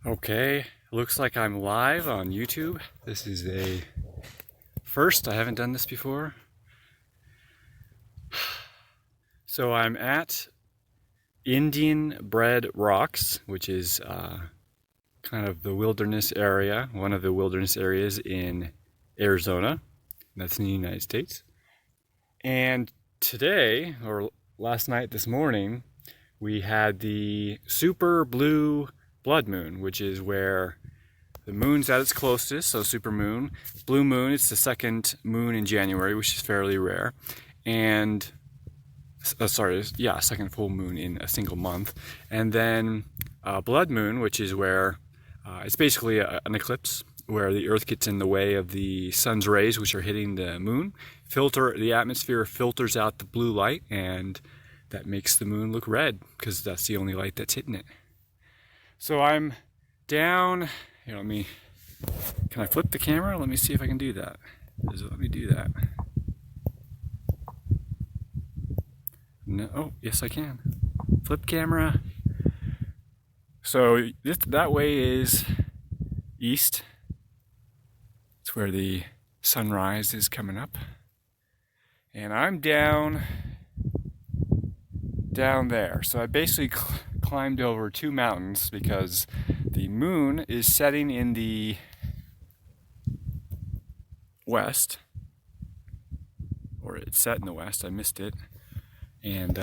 Okay, looks like I'm live on YouTube. This is a first, I haven't done this before. So I'm at Indian Bread Rocks, which is kind of the wilderness area, one of the wilderness areas in Arizona. That's in the United States. And today, or last night, this morning, we had the super blue blood moon, which is where the moon's at its closest, so supermoon. Blue moon, it's the second moon in January, which is fairly rare. And, second full moon in a single month. And then blood moon, which is where it's basically an eclipse, where the Earth gets in the way of the sun's rays, which are hitting the moon. The atmosphere filters out the blue light, and that makes the moon look red, because that's the only light that's hitting it. So I'm down. Here, can I flip the camera? Let me see if I can do that. Does it let me do that? No, oh, yes I can. Flip camera. So that way is east. It's where the sunrise is coming up. And I'm down there. So I basically climbed over two mountains because the moon is setting in the west, or it's set in the west. I missed it, and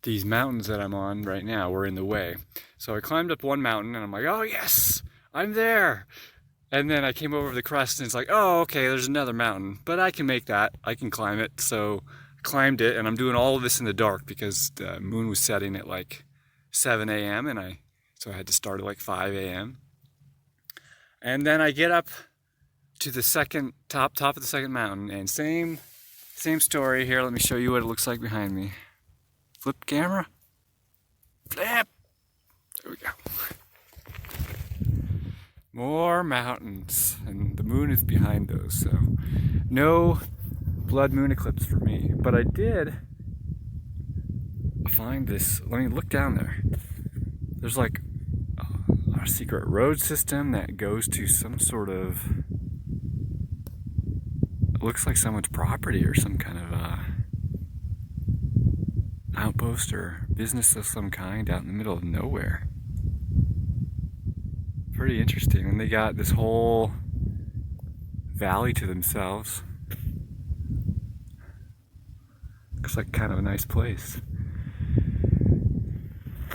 these mountains that I'm on right now were in the way. So I climbed up one mountain, and I'm like, oh yes, I'm there. And then I came over the crest, and it's like, oh okay, there's another mountain, but I can make that. I can climb it. So I climbed it, and I'm doing all of this in the dark because the moon was setting at like 7 a.m. So I had to start at like 5 a.m. And then I get up to the top of the second mountain, and same story here. Let me show you what it looks like behind me. Flip camera. Flip. There we go. More mountains, and the moon is behind those, so no blood moon eclipse for me. But I did find this. Let me look down there. There's like a secret road system that goes to some sort of, it looks like someone's property or some kind of outpost or business of some kind out in the middle of nowhere. Pretty interesting. And they got this whole valley to themselves. Looks like kind of a nice place.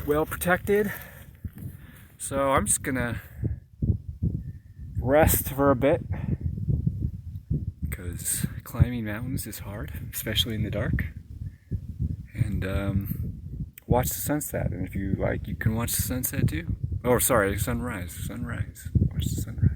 Well protected. So I'm just gonna rest for a bit, because climbing mountains is hard, especially in the dark. And watch the sunset. And if you like, you can watch the sunset too. Oh, sorry, sunrise. Watch the sunrise.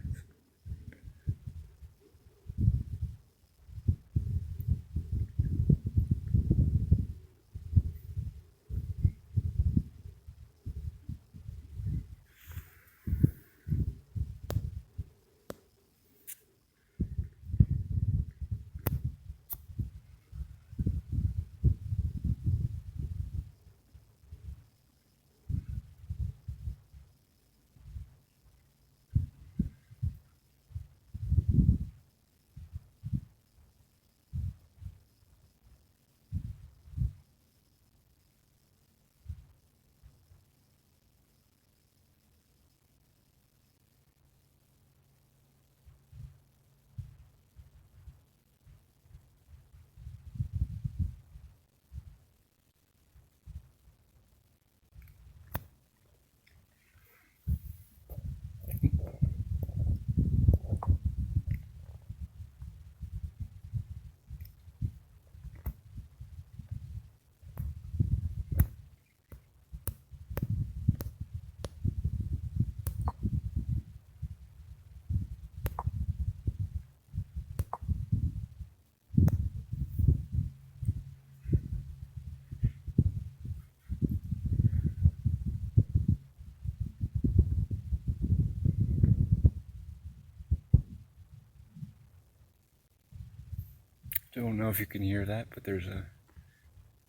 Don't know if you can hear that, but there's a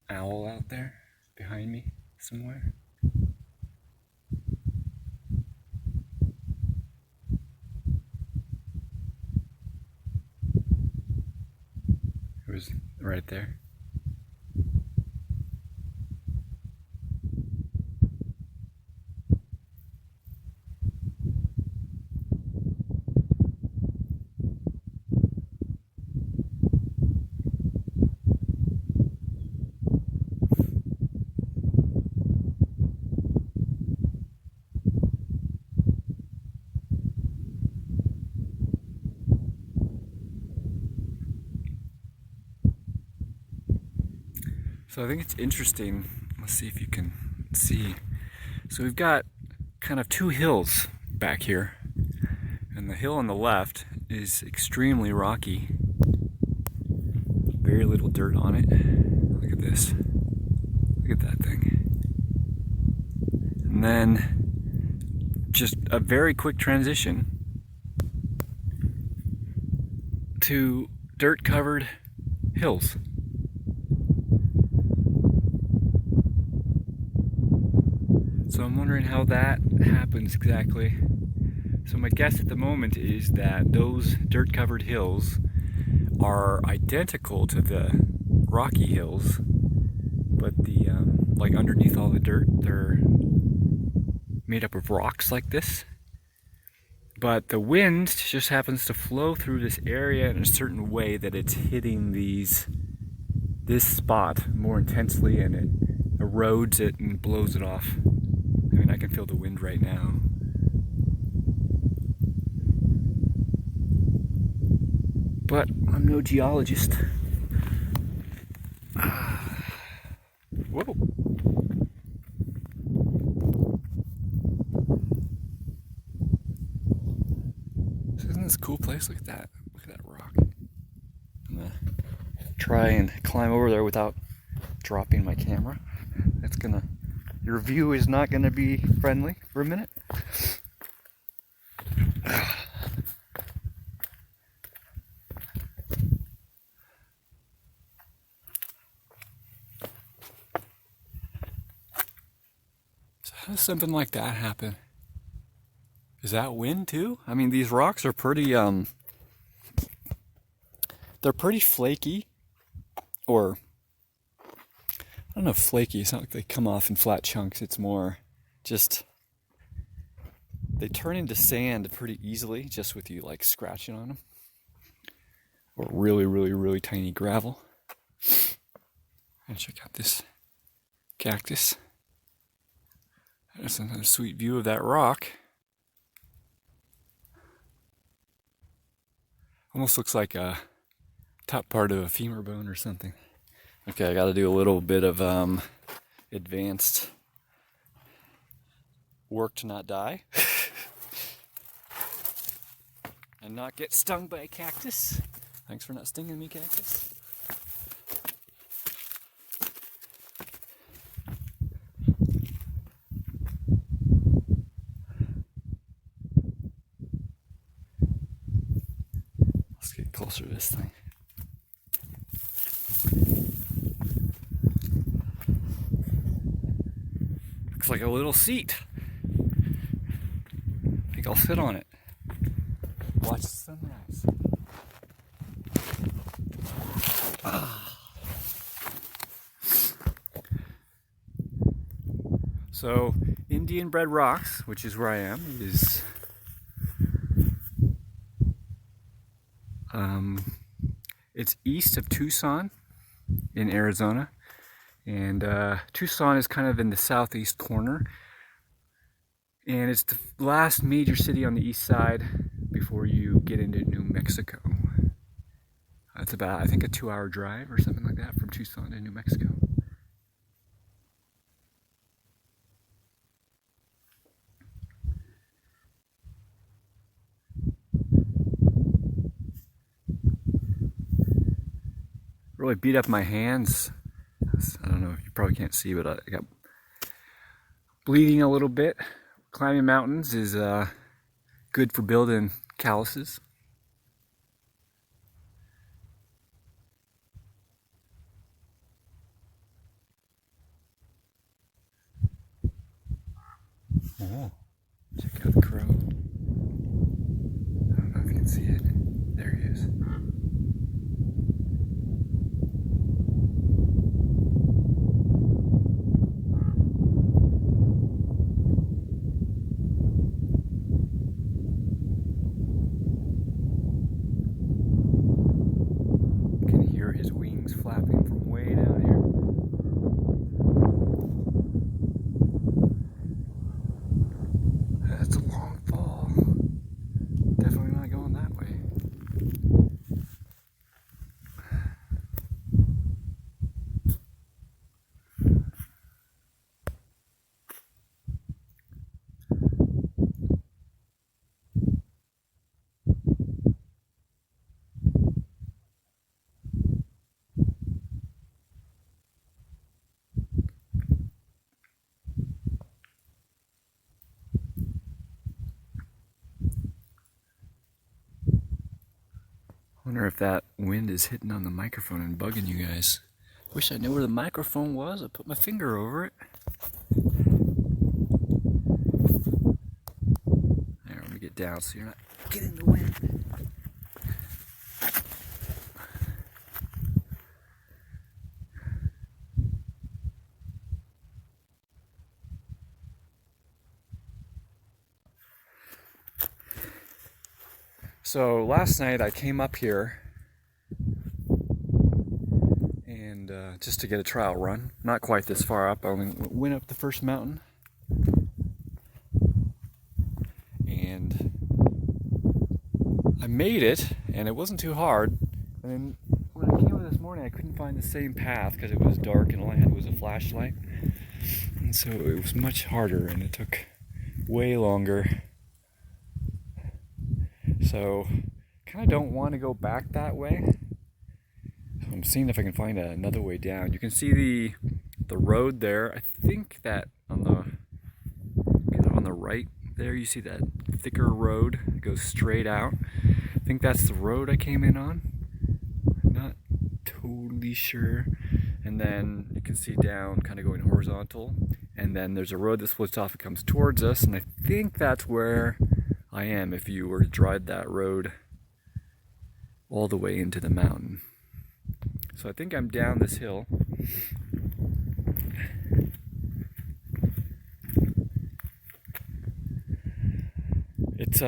owl out there behind me somewhere. right there. So I think it's interesting. Let's see if you can see. So we've got kind of two hills back here, and the hill on the left is extremely rocky. Very little dirt on it. Look at this. Look at that thing. And then just a very quick transition to dirt-covered hills. So I'm wondering how that happens exactly. So my guess at the moment is that those dirt-covered hills are identical to the rocky hills, but the like underneath all the dirt, they're made up of rocks like this. But the wind just happens to flow through this area in a certain way that it's hitting this spot more intensely, and it erodes it and blows it off. I mean, I can feel the wind right now. But I'm no geologist. Whoa. Isn't this a cool place? Look at that. Look at that rock. I'm gonna try and climb over there without dropping my camera. Your view is not gonna be friendly for a minute. So how does something like that happen? Is that wind too? I mean, these rocks are pretty, they're pretty flaky, or I don't know if flaky, it's not like they come off in flat chunks, it's more just, they turn into sand pretty easily just with you like scratching on them. Or really, really, really tiny gravel. And check out this cactus. There's another sweet view of that rock. Almost looks like a top part of a femur bone or something. Okay, I gotta do a little bit of advanced work to not die. And not get stung by a cactus. Thanks for not stinging me, cactus. Let's get closer to this thing. Looks like a little seat. I think I'll sit on it. Watch the sunrise. So, Indian Bed Rocks, which is where I am, is it's east of Tucson in Arizona, and Tucson is kind of in the southeast corner, and it's the last major city on the east side before you get into New Mexico. It's about, I think, a 2-hour drive or something like that from Tucson to New Mexico. Really beat up my hands. I don't know, you probably can't see, but I got bleeding a little bit. Climbing mountains is good for building calluses. Oh, check out the crow. I don't know if you can see it. There he is. wonder if that wind is hitting on the microphone and bugging you guys. Wish I knew where the microphone was. I put my finger over it. There, let me get down so you're not getting the wind. So last night I came up here and just to get a trial run. Not quite this far up. I only went up the first mountain. And I made it, and it wasn't too hard. And then when I came up this morning, I couldn't find the same path because it was dark and all I had was a flashlight. And so it was much harder and it took way longer. So, kind of don't want to go back that way. So I'm seeing if I can find another way down. You can see the road there. I think that on the right there, you see that thicker road. It goes straight out. I think that's the road I came in on. I'm not totally sure. And then you can see down, kind of going horizontal. And then there's a road that splits off and comes towards us. And I think that's where I am if you were to drive that road all the way into the mountain. So I think I'm down this hill. It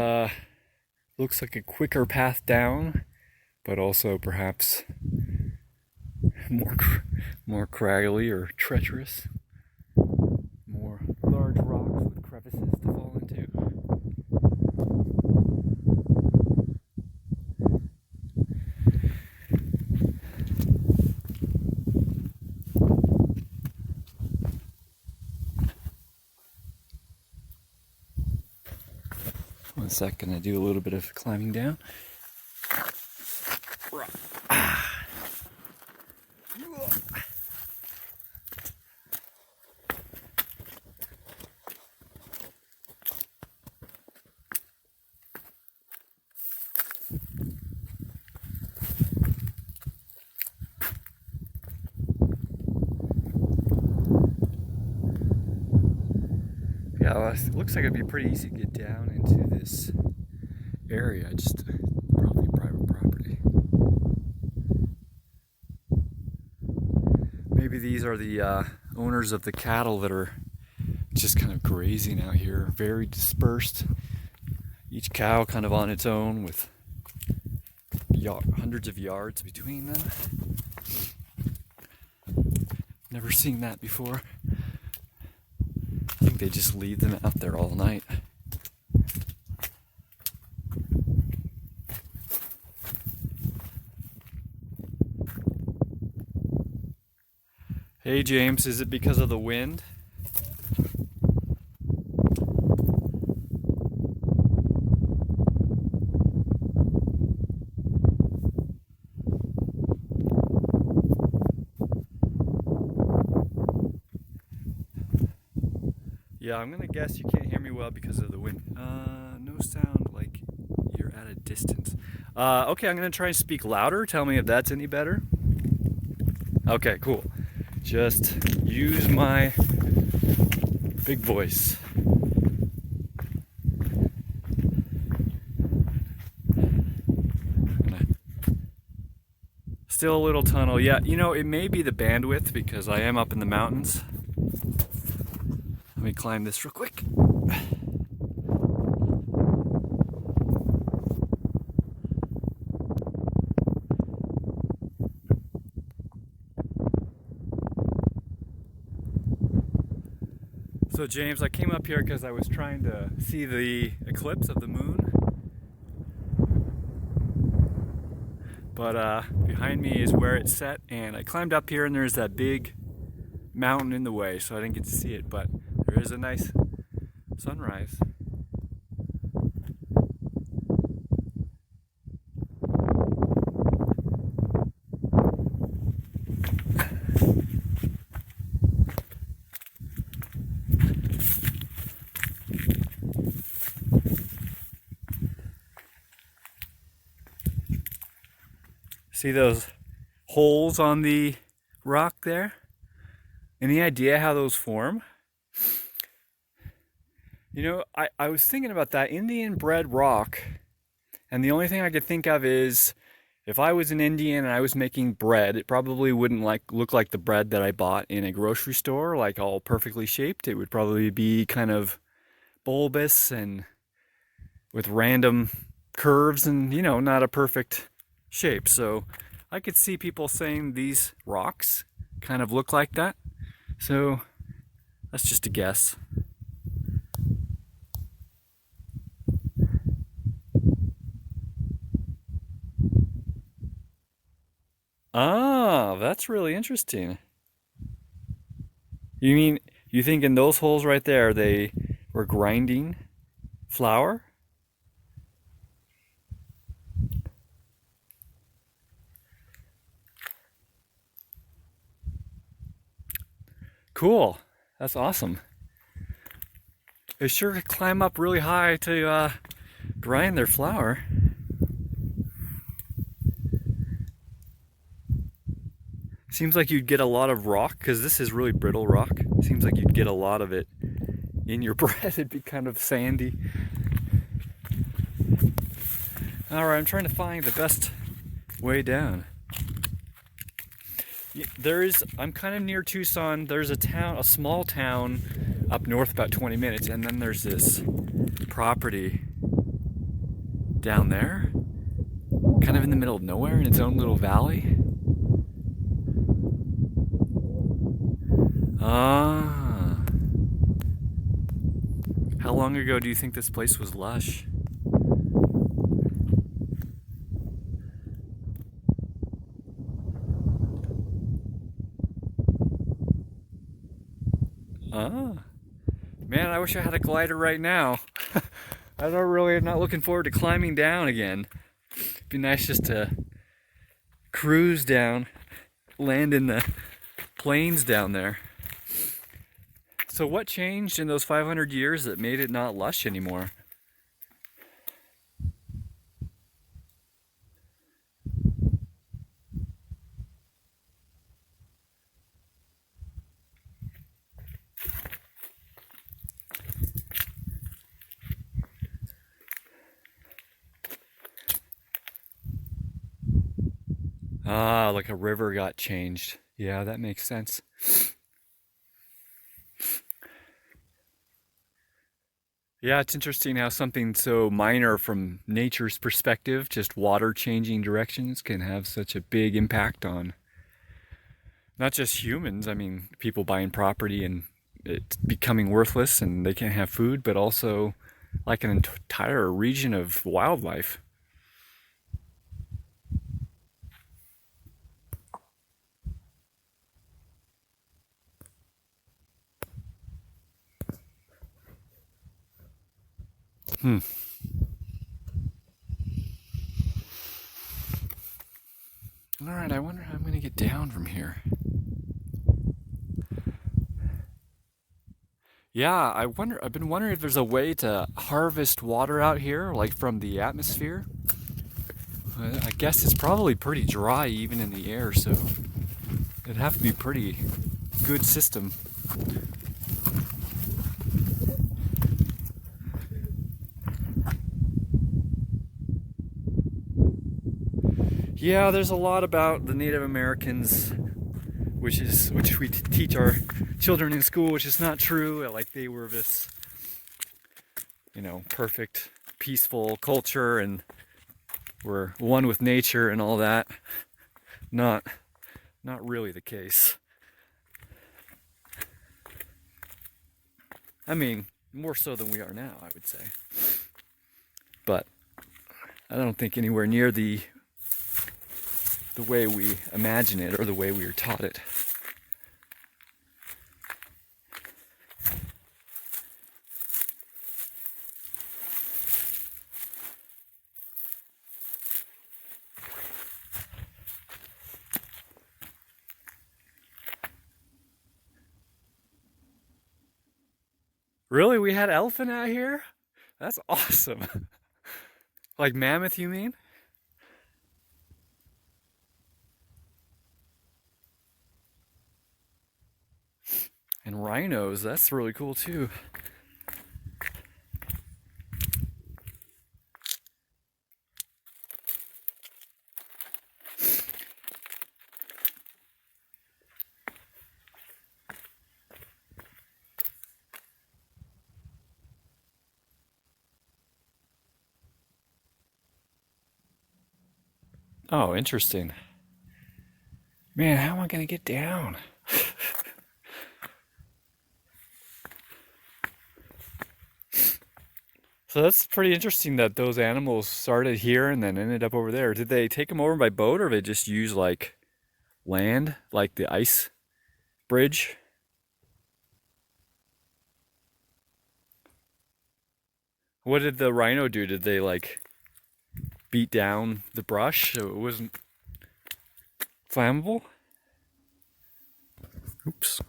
looks like a quicker path down, but also perhaps more craggly or treacherous. More large rocks with crevices to fall into. One second, I do a little bit of climbing down. Yeah, it looks like it'd be pretty easy to get down into this area, just probably private property. Maybe these are the owners of the cattle that are just kind of grazing out here, very dispersed. Each cow kind of on its own with hundreds of yards between them. Never seen that before. I think they just leave them out there all night. Hey James, is it because of the wind? Yeah, I'm gonna guess you can't hear me well because of the wind. No sound, like you're at a distance. Okay, I'm gonna try and speak louder. Tell me if that's any better. Okay, cool. Just use my big voice. Still a little tunnel. Yeah, you know, it may be the bandwidth because I am up in the mountains. Let me climb this real quick. So James, I came up here because I was trying to see the eclipse of the moon. But behind me is where it's set, and I climbed up here and there's that big mountain in the way, so I didn't get to see it, but there is a nice sunrise. See those holes on the rock there? Any idea how those form? You know, I was thinking about that Indian bread rock, and the only thing I could think of is if I was an Indian and I was making bread, it probably wouldn't look like the bread that I bought in a grocery store, like all perfectly shaped. It would probably be kind of bulbous and with random curves and, you know, not a perfect shape. So I could see people saying these rocks kind of look like that. So that's just a guess. Ah, that's really interesting. You mean, you think in those holes right there, they were grinding flour? Cool. That's awesome. They sure climb up really high to grind their flour. Seems like you'd get a lot of rock, because this is really brittle rock. Seems like you'd get a lot of it in your bread. It'd be kind of sandy. Alright, I'm trying to find the best way down. I'm kind of near Tucson. There's a small town up north about 20 minutes, and then there's this property down there, kind of in the middle of nowhere in its own little valley. Ah. How long ago do you think this place was lush? Ah. Man, I wish I had a glider right now. I'm not looking forward to climbing down again. It'd be nice just to cruise down, land in the plains down there. So what changed in those 500 years that made it not lush anymore? Ah, like a river got changed. Yeah, that makes sense. Yeah, it's interesting how something so minor from nature's perspective, just water changing directions, can have such a big impact on not just humans. I mean, people buying property and it becoming worthless and they can't have food, but also like an entire region of wildlife. Hmm. All right, I wonder how I'm going to get down from here. Yeah, I've been wondering if there's a way to harvest water out here, like from the atmosphere. I guess it's probably pretty dry even in the air, so it'd have to be pretty good system. Yeah, there's a lot about the Native Americans, which we teach our children in school, which is not true. Like they were this, perfect, peaceful culture and were one with nature and all that. Not really the case. I mean, more so than we are now, I would say. But I don't think anywhere near the way we imagine it or the way we are taught it. Really? We had elephant out here? That's awesome. Like mammoth, you mean? And rhinos, that's really cool too. Oh, interesting. Man, how am I gonna get down? So that's pretty interesting that those animals started here and then ended up over there. Did they take them over by boat, or did they just use like land, like the ice bridge? What did the rhino do? Did they like beat down the brush so it wasn't flammable? Oops.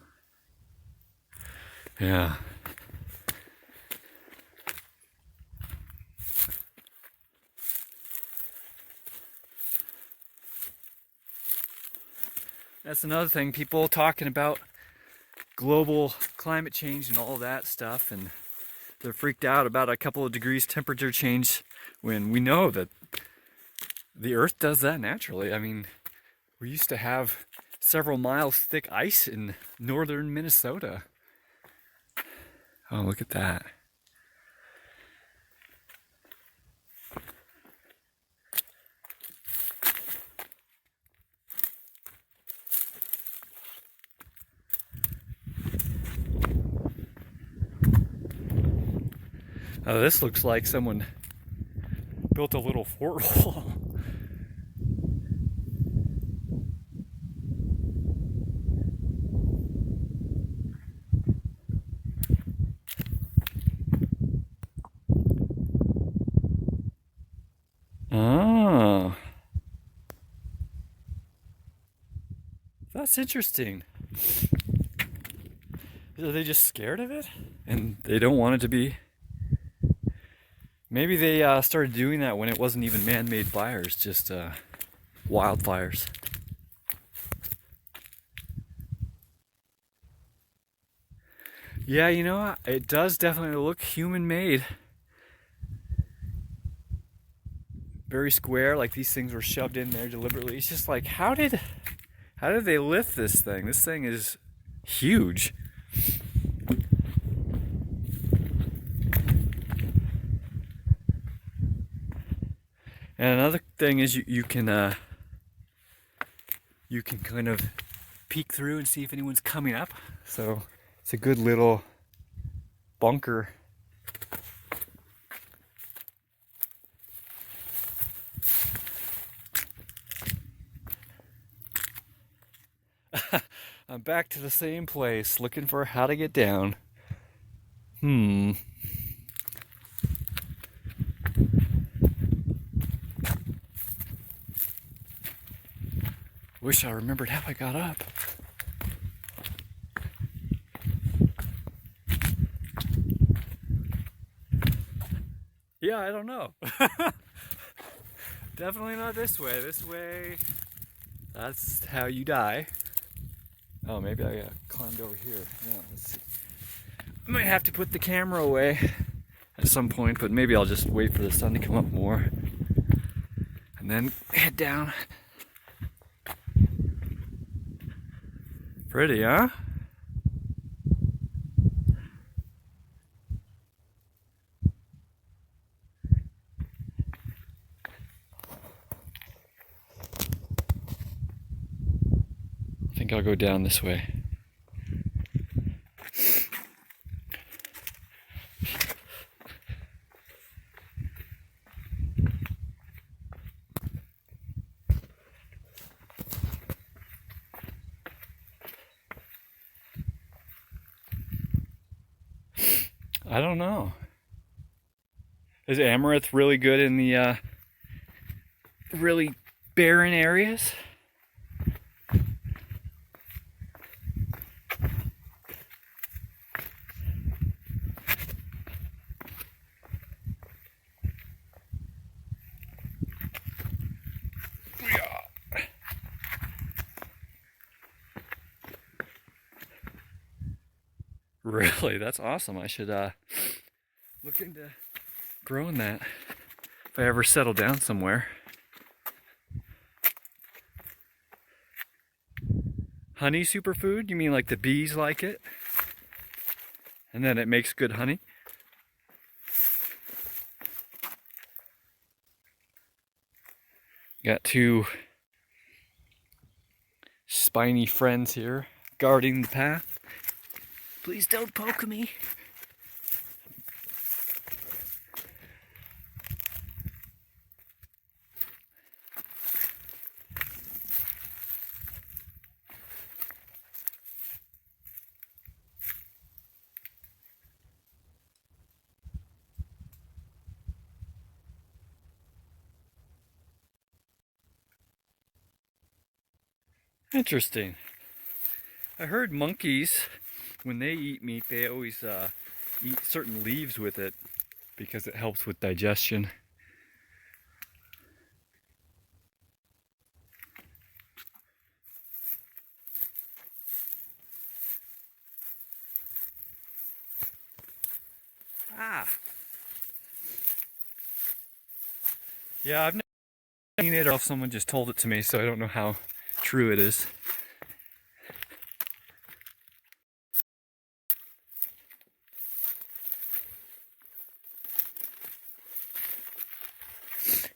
Yeah. That's another thing, people talking about global climate change and all that stuff, and they're freaked out about a couple of degrees temperature change when we know that the Earth does that naturally. I mean, we used to have several miles thick ice in northern Minnesota. Oh, look at that. Oh, this looks like someone built a little fort wall. Oh, that's interesting. Are they just scared of it? And they don't want it to be? Maybe they started doing that when it wasn't even man-made fires, just wildfires. Yeah, you know, it does definitely look human-made. Very square, like these things were shoved in there deliberately. It's just like, how did they lift this thing? This thing is huge. And another thing is you can kind of peek through and see if anyone's coming up. So it's a good little bunker. I'm back to the same place, looking for how to get down. Wish I remembered how I got up. Yeah, I don't know. Definitely not this way. This way, that's how you die. Oh, maybe I climbed over here. Yeah, let's see. I might have to put the camera away at some point, but maybe I'll just wait for the sun to come up more and then head down. Pretty, huh? I think I'll go down this way. I don't know. Is amaranth really good in the really barren areas? Really? That's awesome. I should look into growing that if I ever settle down somewhere. Honey superfood? You mean like the bees like it? And then it makes good honey? Got two spiny friends here guarding the path. Please don't poke me. Interesting. I heard monkeys, when they eat meat, they always eat certain leaves with it because it helps with digestion. Ah! Yeah, I've never seen it, or if someone just told it to me, so I don't know how true it is.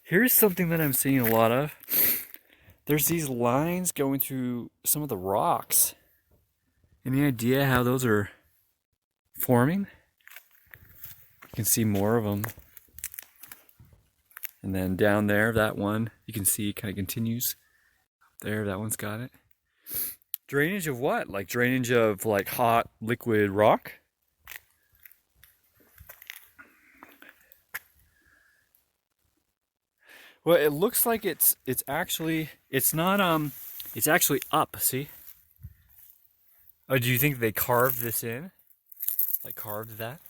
Here's something that I'm seeing a lot of. There's these lines going through some of the rocks. Any idea how those are forming? You can see more of them. And then down there, that one, you can see kind of continues. There, that one's got it. Drainage of what? Like drainage of like hot liquid rock? Well, it looks like it's actually it's actually up, see? Oh, do you think they carved this in? Like carved that?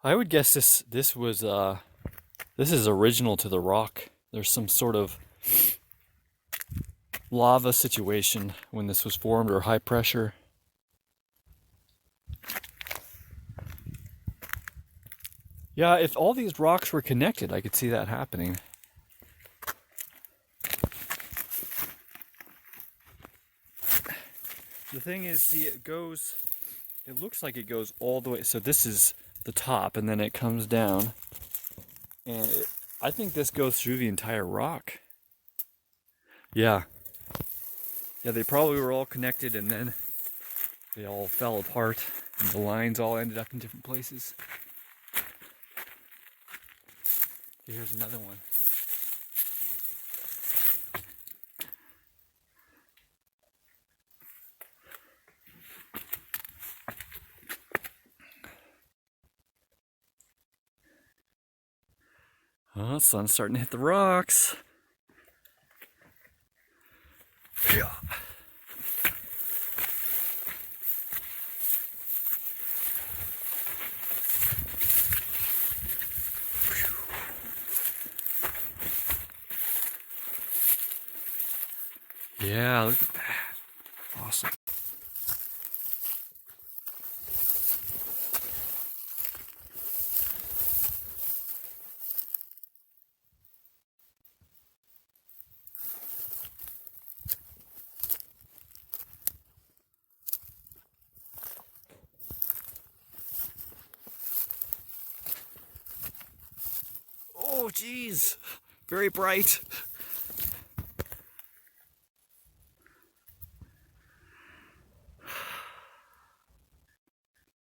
I would guess this was this is original to the rock. There's some sort of lava situation when this was formed, or high pressure. Yeah, if all these rocks were connected, I could see that happening. The thing is, see, it looks like it goes all the way. So this is the top, and then it comes down. And I think this goes through the entire rock. Yeah. Yeah, they probably were all connected, and then they all fell apart, and the lines all ended up in different places. Here's another one. Oh, the sun's starting to hit the rocks. Yeah. Yeah, look at that. Awesome. Oh, geez. Very bright.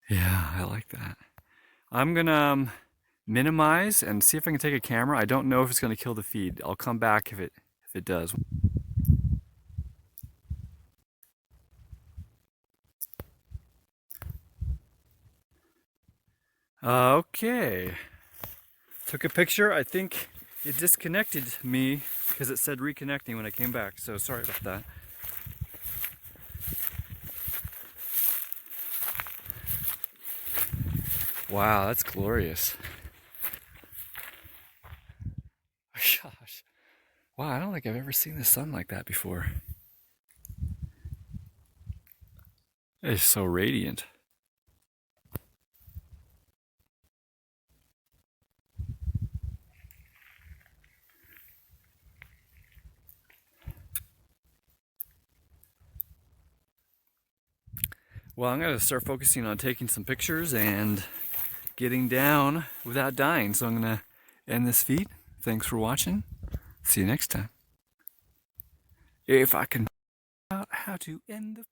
Yeah, I like that. I'm gonna minimize and see if I can take a camera. I don't know if it's gonna kill the feed. I'll come back if it does. Okay. Took a picture. I think it disconnected me because it said reconnecting when I came back. So sorry about that. Wow, that's glorious. Gosh. Wow, I don't think I've ever seen the sun like that before. It's so radiant. Well, I'm going to start focusing on taking some pictures and getting down without dying. So I'm going to end this feed. Thanks for watching. See you next time. If I can figure out how to end the